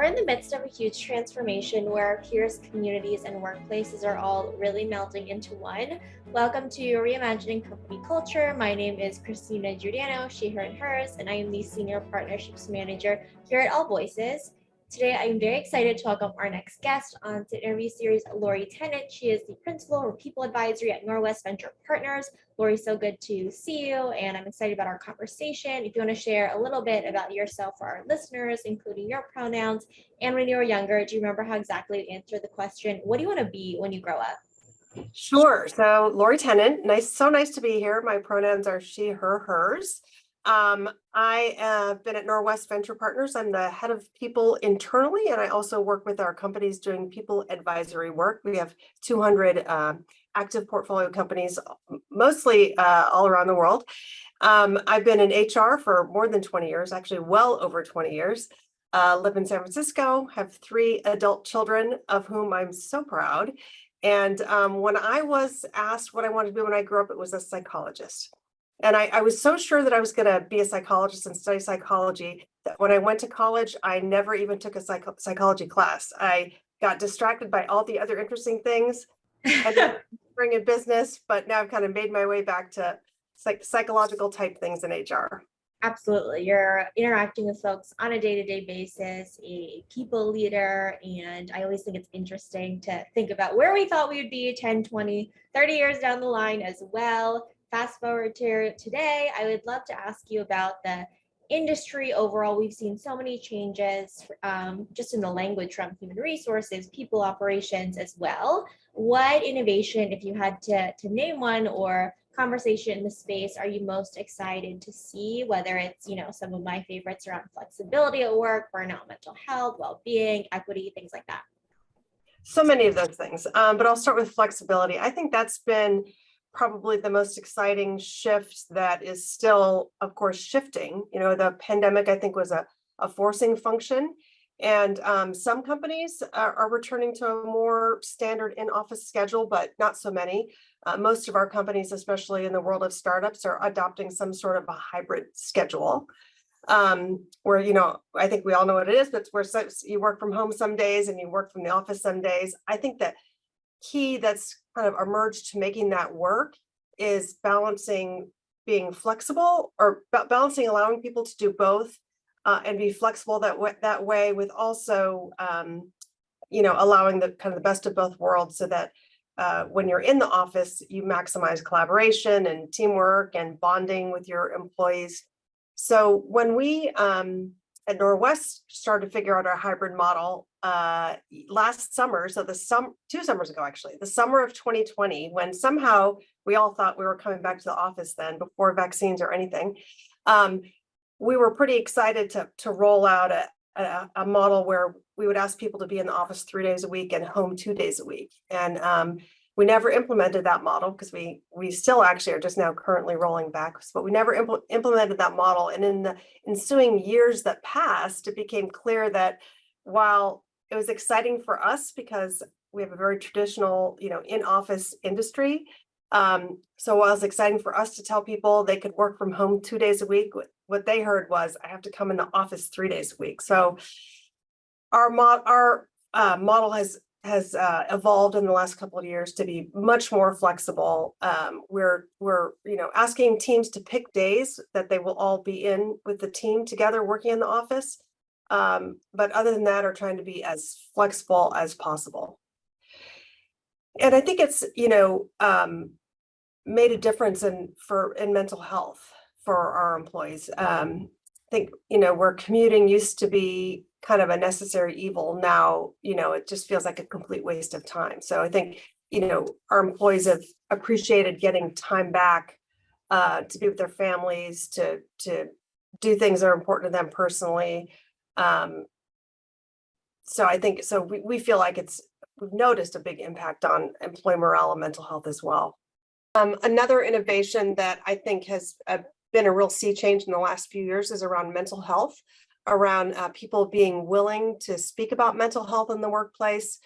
We're in the midst of a huge transformation where our peers, communities, and workplaces are all really melting into one. Welcome to Reimagining Company Culture. My name is Christina Giordano, she, her, and hers, and I am the Senior Partnerships Manager here at AllVoices. Today, I'm very excited to welcome our next guest on the interview series, Laurie Tennant. She is the Principal for People Advisory at Norwest Venture Partners. Laurie, so good to see you, and I'm excited about our conversation. If you want to share a little bit about yourself for our listeners, including your pronouns, and when you were younger, do you remember how exactly you answered the question, what do you want to be when you grow up? Sure. So Laurie Tennant, so nice to be here. My pronouns are she, her, hers. I have been at Norwest Venture Partners. I'm the head of people internally, and I also work with our companies doing people advisory work. We have 200 active portfolio companies, mostly all around the world. I've been in HR for more than 20 years, actually well over 20 years. Live in San Francisco, have 3 adult children, of whom I'm so proud. And when I was asked what I wanted to be when I grew up, it was a psychologist. And I was so sure that I was going to be a psychologist and study psychology that when I went to college, I never even took a psychology class. I got distracted by all the other interesting things and bring in business, but now I've kind of made my way back to psychological type things in HR. Absolutely. You're interacting with folks on a day-to-day basis, a people leader, and I always think it's interesting to think about where we thought we would be 10, 20, 30 years down the line as well. Fast forward to today, I would love to ask you about the industry overall. We've seen so many changes just in the language from human resources, people operations as well. What innovation, if you had to name one, or conversation in the space are you most excited to see, whether it's, some of my favorites around flexibility at work, burnout, mental health, well-being, equity, things like that? So many of those things, but I'll start with flexibility. I think that's been probably the most exciting shift that is still, of course, shifting. The pandemic, I think, was a forcing function. And some companies are returning to a more standard in-office schedule, but not so many. Most of our companies, especially in the world of startups, are adopting some sort of a hybrid schedule. Where, I think we all know what it is, but it's where you work from home some days and you work from the office some days. I think that key that's kind of emerged to making that work is balancing being flexible, or balancing allowing people to do both and be flexible that way with also allowing the kind of the best of both worlds, so that when you're in the office, you maximize collaboration and teamwork and bonding with your employees. So when we at Norwest started to figure out our hybrid model last summer, so 2 summers ago, actually, the summer of 2020, when somehow we all thought we were coming back to the office then, before vaccines or anything, we were pretty excited to roll out a model where we would ask people to be in the office 3 days a week and home 2 days a week. And we never implemented that model because we still actually are just now currently rolling back, but we never implemented that model. And in the ensuing years that passed, it became clear that while it was exciting for us because we have a very traditional, in-office industry. So while it's exciting for us to tell people they could work from home 2 days a week, what they heard was, I have to come in the office 3 days a week. So our model has evolved in the last couple of years to be much more flexible. We're asking teams to pick days that they will all be in with the team together working in the office. But other than that, are trying to be as flexible as possible. And I think it's, made a difference in mental health for our employees. I think, where commuting used to be kind of a necessary evil, now, it just feels like a complete waste of time. So I think, our employees have appreciated getting time back to be with their families, to do things that are important to them personally. So I think, we feel like we've noticed a big impact on employee morale and mental health as well. Another innovation that I think has been a real sea change in the last few years is around mental health, around people being willing to speak about mental health in the workplace.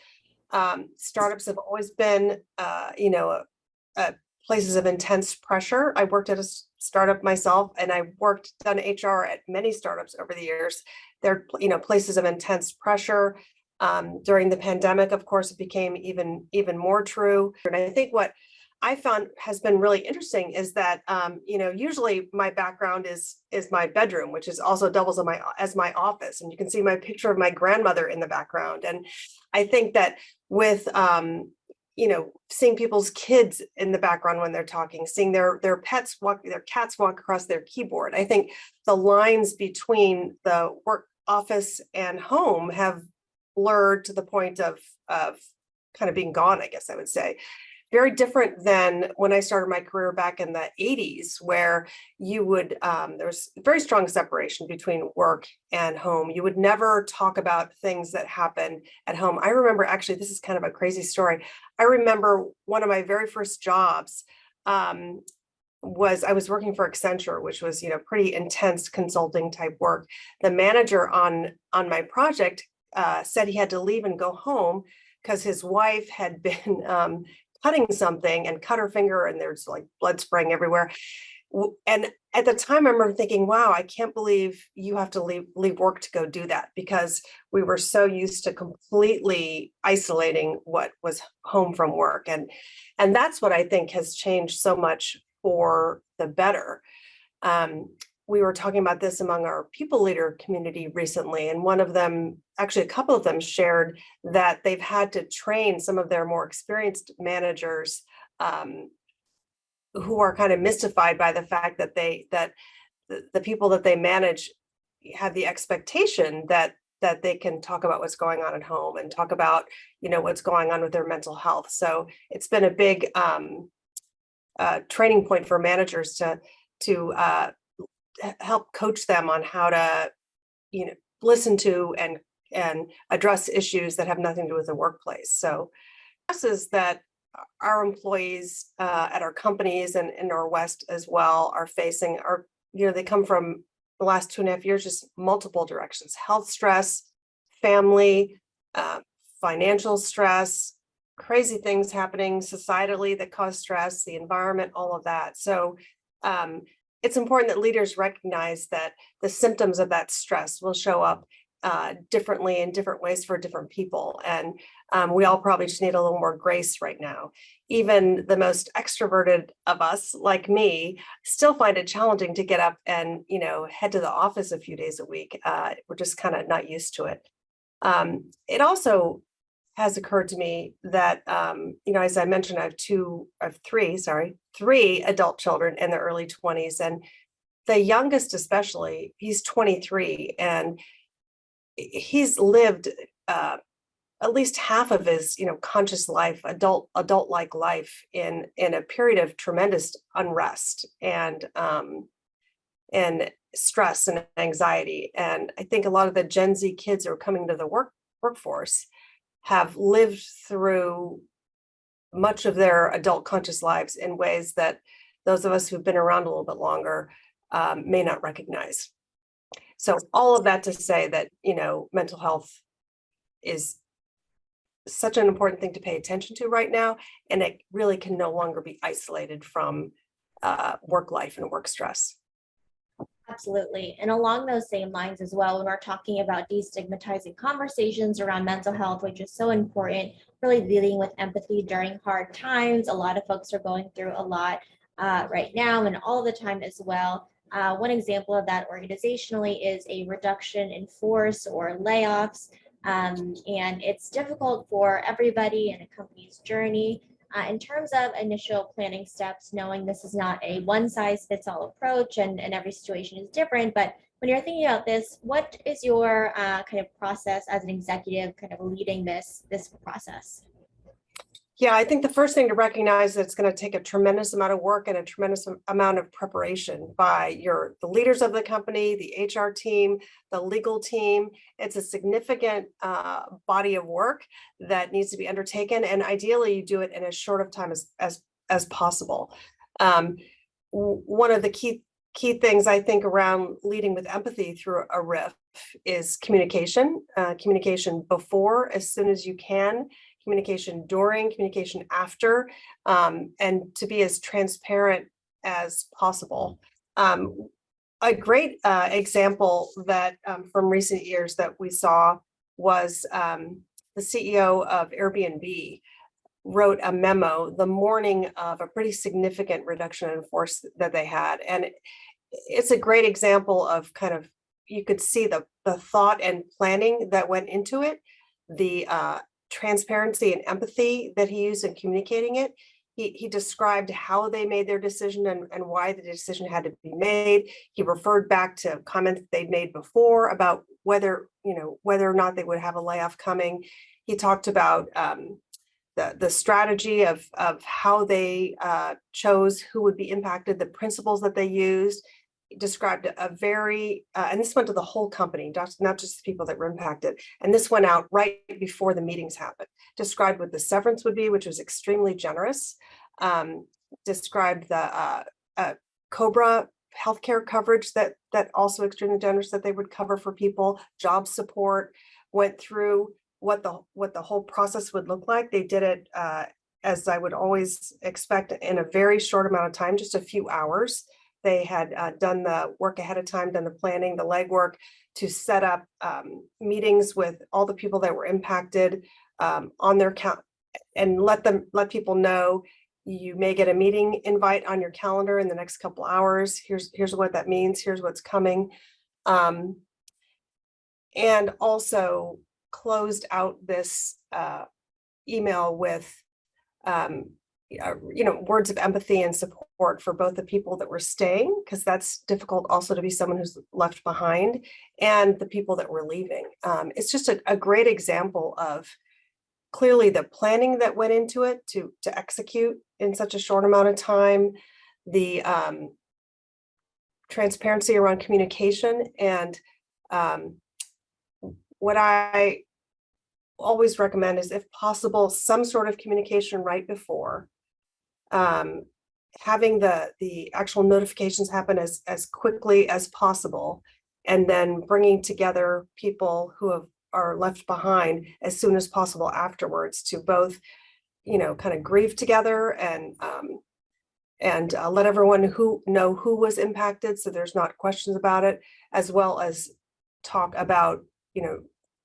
Startups have always been, a places of intense pressure. I worked at a startup myself, and I done HR at many startups over the years. They're, places of intense pressure. During the pandemic, of course, it became even more true. And I think what I found has been really interesting is that, usually my background is my bedroom, which is also doubles as my office. And you can see my picture of my grandmother in the background. And I think that with, seeing people's kids in the background when they're talking, seeing their cats walk across their keyboard, I think the lines between the work office and home have blurred to the point of kind of being gone, I guess I would say. Very different than when I started my career back in the 80s, where you would, there's very strong separation between work and home. You would never talk about things that happen at home. I remember, actually, this is kind of a crazy story. I remember one of my very first jobs was I was working for Accenture, which was, pretty intense consulting type work. The manager on my project said he had to leave and go home because his wife had been cutting something and cut her finger, and there's like blood spraying everywhere. And at the time, I remember thinking, wow, I can't believe you have to leave work to go do that, because we were so used to completely isolating what was home from work. And that's what I think has changed so much for the better. We were talking about this among our people leader community recently, and one of them, actually a couple of them, shared that they've had to train some of their more experienced managers who are kind of mystified by the fact that the people that they manage have the expectation that they can talk about what's going on at home and talk about, what's going on with their mental health. So it's been a big training point for managers to help coach them on how to, listen to and address issues that have nothing to do with the workplace. So is that our employees at our companies and in Norwest as well are facing they come from the last 2.5 years, just multiple directions: health stress, family, financial stress, crazy things happening societally that cause stress, the environment, all of that. So it's important that leaders recognize that the symptoms of that stress will show up differently in different ways for different people. And we all probably just need a little more grace right now. Even the most extroverted of us, like me, still find it challenging to get up and, head to the office a few days a week. We're just kind of not used to it. It also has occurred to me that, as I mentioned, I have three adult children in their early 20s. And the youngest, especially, he's 23, and he's lived at least half of his, conscious life, adult-like life in a period of tremendous unrest and stress and anxiety. And I think a lot of the Gen Z kids who are coming to the workforce have lived through much of their adult conscious lives in ways that those of us who've been around a little bit longer may not recognize. So all of that to say that, mental health is such an important thing to pay attention to right now, and it really can no longer be isolated from work life and work stress. Absolutely. And along those same lines as well, when we're talking about destigmatizing conversations around mental health, which is so important, really dealing with empathy during hard times. A lot of folks are going through a lot right now and all the time as well. One example of that organizationally is a reduction in force or layoffs. And it's difficult for everybody in a company's journey. In terms of initial planning steps, knowing this is not a one-size-fits-all approach and every situation is different, but when you're thinking about this, what is your kind of process as an executive kind of leading this process? Yeah, I think the first thing to recognize is that it's going to take a tremendous amount of work and a tremendous amount of preparation by the leaders of the company, the HR team, the legal team. It's a significant body of work that needs to be undertaken, and ideally you do it in as short of time as possible. One of the key things I think around leading with empathy through a RIF is communication. Communication before, as soon as you can. Communication during, communication after, and to be as transparent as possible. A great example that from recent years that we saw was the CEO of Airbnb wrote a memo the morning of a pretty significant reduction in force that they had. And it's a great example of kind of, you could see the thought and planning that went into it, the transparency and empathy that he used in communicating it. He described how they made their decision and why the decision had to be made. He referred back to comments they'd made before about whether or not they would have a layoff coming. He talked about the strategy of how they chose who would be impacted, the principles that they used. He described a very, and this went to the whole company, not just the people that were impacted. And this went out right before the meetings happened. Described what the severance would be, which was extremely generous. Described the COBRA healthcare coverage that also extremely generous, that they would cover for people, job support, went through what the whole process would look like. They did it as I would always expect, in a very short amount of time, just a few hours. They had done the work ahead of time, done the planning, the legwork to set up meetings with all the people that were impacted on their count, and let people know, you may get a meeting invite on your calendar in the next couple hours. Here's what that means. Here's what's coming. And also closed out this email with words of empathy and support for both the people that were staying, because that's difficult also to be someone who's left behind, and the people that were leaving. It's just a great example of clearly the planning that went into it to execute in such a short amount of time, the transparency around communication, and what I always recommend is, if possible, some sort of communication right before, having the actual notifications happen as quickly as possible, and then bringing together people who are left behind as soon as possible afterwards, to both, kind of grieve together and let everyone know who was impacted, so there's not questions about it, as well as talk about,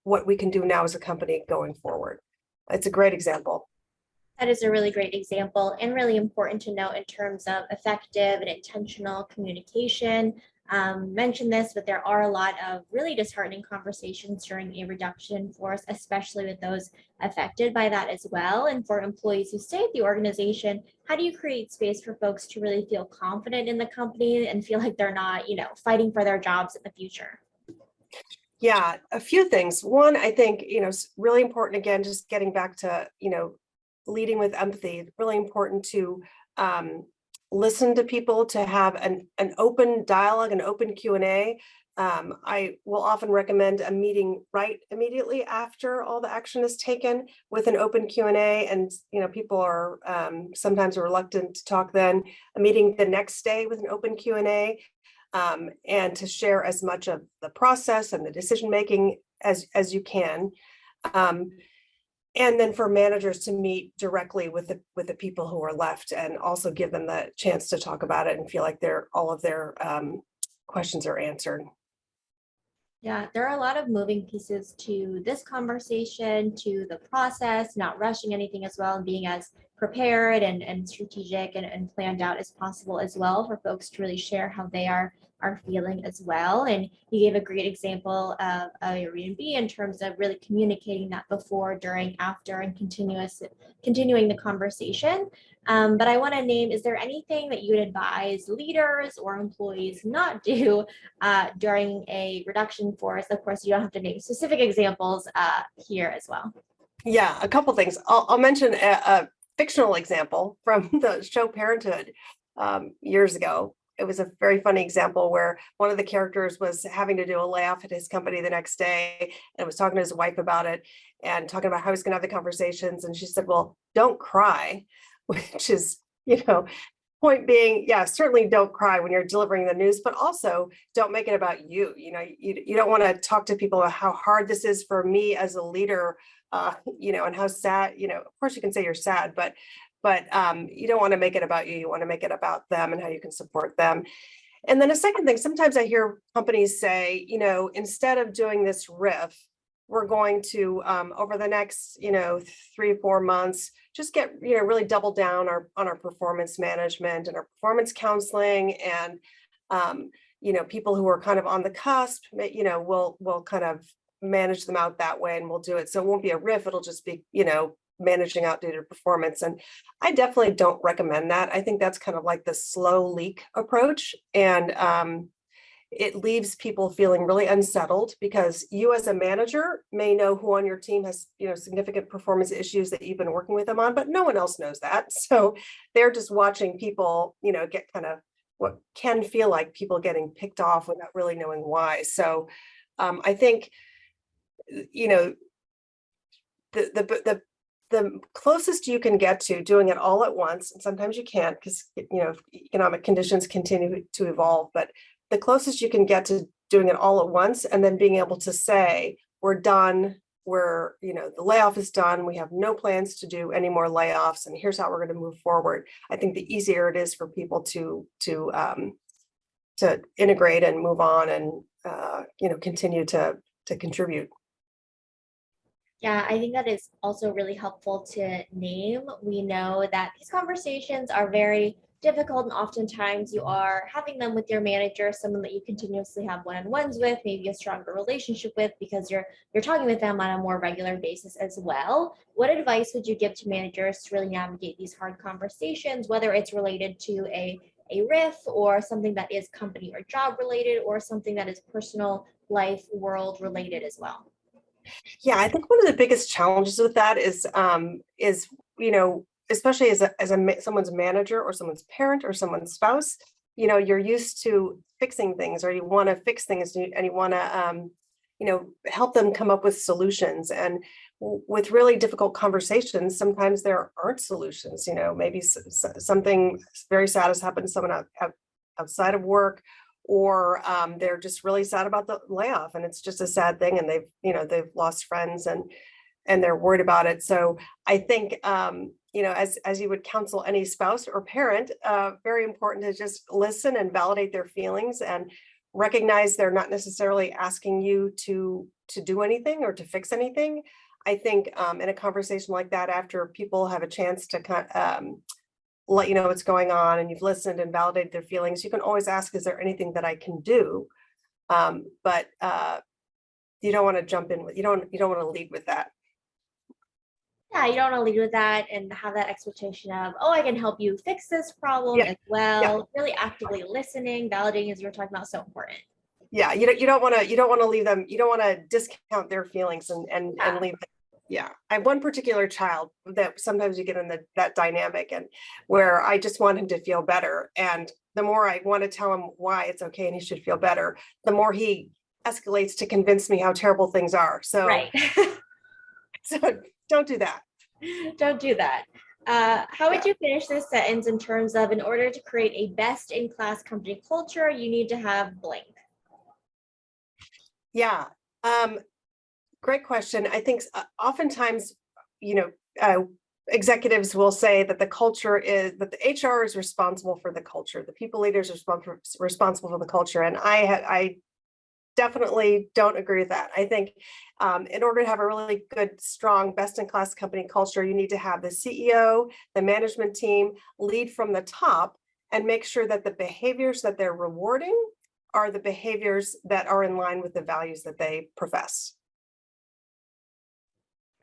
what we can do now as a company going forward. It's a great example. That is a really great example, and really important to note in terms of effective and intentional communication. Mentioned this, but there are a lot of really disheartening conversations during a reduction in force, especially with those affected by that as well. And for employees who stay at the organization, how do you create space for folks to really feel confident in the company and feel like they're not, fighting for their jobs in the future? Yeah, a few things. One, I think, it's really important, again, just getting back to, leading with empathy. Really important to listen to people, to have an open dialogue, an open Q&A. I will often recommend a meeting right immediately after all the action is taken with an open Q&A, and people are sometimes reluctant to talk then. A meeting the next day with an open Q&A, and to share as much of the process and the decision making as you can. And then for managers to meet directly with the people who are left, and also give them the chance to talk about it and feel like all of their questions are answered. Yeah, there are a lot of moving pieces to this conversation, to the process, not rushing anything as well, and being as prepared and strategic and planned out as possible as well, for folks to really share how they are feeling as well. And you gave a great example of Airbnb in terms of really communicating that before, during, after, and continuing the conversation. But I want to name, is there anything that you would advise leaders or employees not do during a reduction force? Of course, you don't have to name specific examples here as well. Yeah, a couple things. I'll mention a fictional example from the show Parenthood years ago. It was a very funny example where one of the characters was having to do a layoff at his company the next day, and was talking to his wife about it and talking about how he's going to have the conversations. And she said, "Well, don't cry," which is, point being, yeah, certainly don't cry when you're delivering the news, but also don't make it about you. You don't want to talk to people about how hard this is for me as a leader, and how sad, of course you can say you're sad, but but you don't want to make it about you. You want to make it about them and how you can support them. And then a second thing, sometimes I hear companies say, instead of doing this RIF, we're going to, over the next, 3-4 months, just get, really double down on our performance management and our performance counseling. And, people who are kind of on the cusp, we'll kind of manage them out that way, and we'll do it. So it won't be a RIF, it'll just be, managing outdated performance. And I definitely don't recommend that. I think that's kind of like the slow leak approach. And it leaves people feeling really unsettled, because you as a manager may know who on your team has, significant performance issues that you've been working with them on, but no one else knows that. So they're just watching people, get kind of what can feel like people getting picked off without really knowing why. So I think, the closest you can get to doing it all at once, and sometimes you can't because, economic conditions continue to evolve, but the closest you can get to doing it all at once and then being able to say, we're done, the layoff is done, we have no plans to do any more layoffs, and here's how we're going to move forward. I think the easier it is for people to integrate and move on and, continue to contribute. Yeah, I think that is also really helpful to name. We know that these conversations are very difficult, and oftentimes you are having them with your manager, someone that you continuously have one-on-ones with, maybe a stronger relationship with, because you're talking with them on a more regular basis as well. What advice would you give to managers to really navigate these hard conversations, whether it's related to a RIF or something that is company or job related, or something that is personal life world related as well? Yeah, I think one of the biggest challenges with that is, especially as someone's manager or someone's parent or someone's spouse, you're used to fixing things, or you want to fix things, and you want to, help them come up with solutions. And with really difficult conversations, sometimes there aren't solutions. Maybe something very sad has happened to someone outside of work, or they're just really sad about the layoff, and it's just a sad thing, and they've lost friends, and they're worried about it. So I think, as you would counsel any spouse or parent, very important to just listen and validate their feelings, and recognize they're not necessarily asking you to do anything or to fix anything. I think in a conversation like that, after people have a chance to let you know what's going on, and you've listened and validated their feelings, you can always ask, is there anything that I can do? But you don't want to jump in with, you don't want to lead with that. Yeah, you don't want to lead with that and have that expectation of, oh, I can help you fix this problem as well. Yeah. Really actively listening, validating, as you were talking about, so important. Yeah, you don't want to leave them, you don't want to discount their feelings and leave them. Yeah, I have one particular child that sometimes you get in that dynamic, and where I just want him to feel better. And the more I want to tell him why it's okay and he should feel better, the more he escalates to convince me how terrible things are. So, right. So don't do that. Don't do that. How would you finish this sentence in terms of, in order to create a best-in-class company culture, you need to have blank? Yeah. Great question. I think oftentimes, executives will say that that the HR is responsible for the culture. The people leaders are responsible for the culture. And I definitely don't agree with that. I think in order to have a really good, strong, best-in-class company culture, you need to have the CEO, the management team lead from the top, and make sure that the behaviors that they're rewarding are the behaviors that are in line with the values that they profess.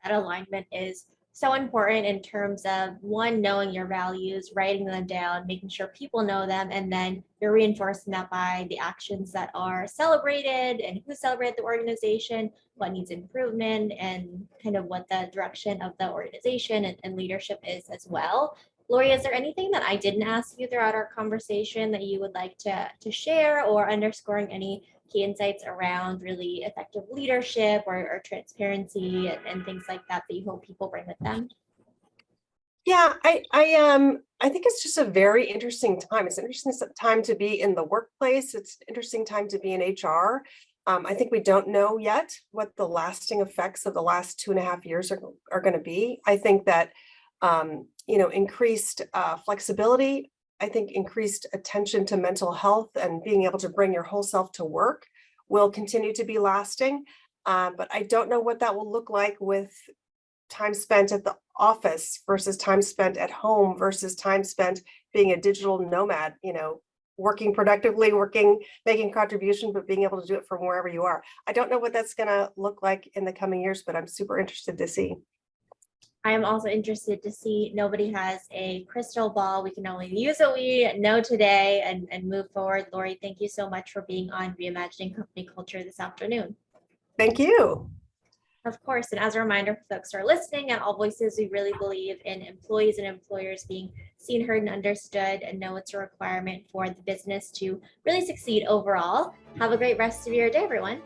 That alignment is so important in terms of, one, knowing your values, writing them down, making sure people know them, and then you're reinforcing that by the actions that are celebrated and who celebrate the organization, what needs improvement, and kind of what the direction of the organization and leadership is as well. Laurie, is there anything that I didn't ask you throughout our conversation that you would like to share, or underscoring any key insights around really effective leadership or transparency and things like that you hope people bring with them? Yeah, I think it's just a very interesting time. It's an interesting time to be in the workplace. It's an interesting time to be in HR. I think we don't know yet what the lasting effects of the last 2.5 years are going to be. I think that increased flexibility. I think increased attention to mental health and being able to bring your whole self to work will continue to be lasting. But I don't know what that will look like with time spent at the office versus time spent at home versus time spent being a digital nomad, working productively, making contribution, but being able to do it from wherever you are. I don't know what that's going to look like in the coming years, but I'm super interested to see. I am also interested to see. Nobody has a crystal ball. We can only use what we know today and move forward. Laurie, thank you so much for being on Reimagining Company Culture this afternoon. Thank you. Of course, and as a reminder for folks who are listening, at AllVoices, we really believe in employees and employers being seen, heard, and understood, and know it's a requirement for the business to really succeed overall. Have a great rest of your day, everyone.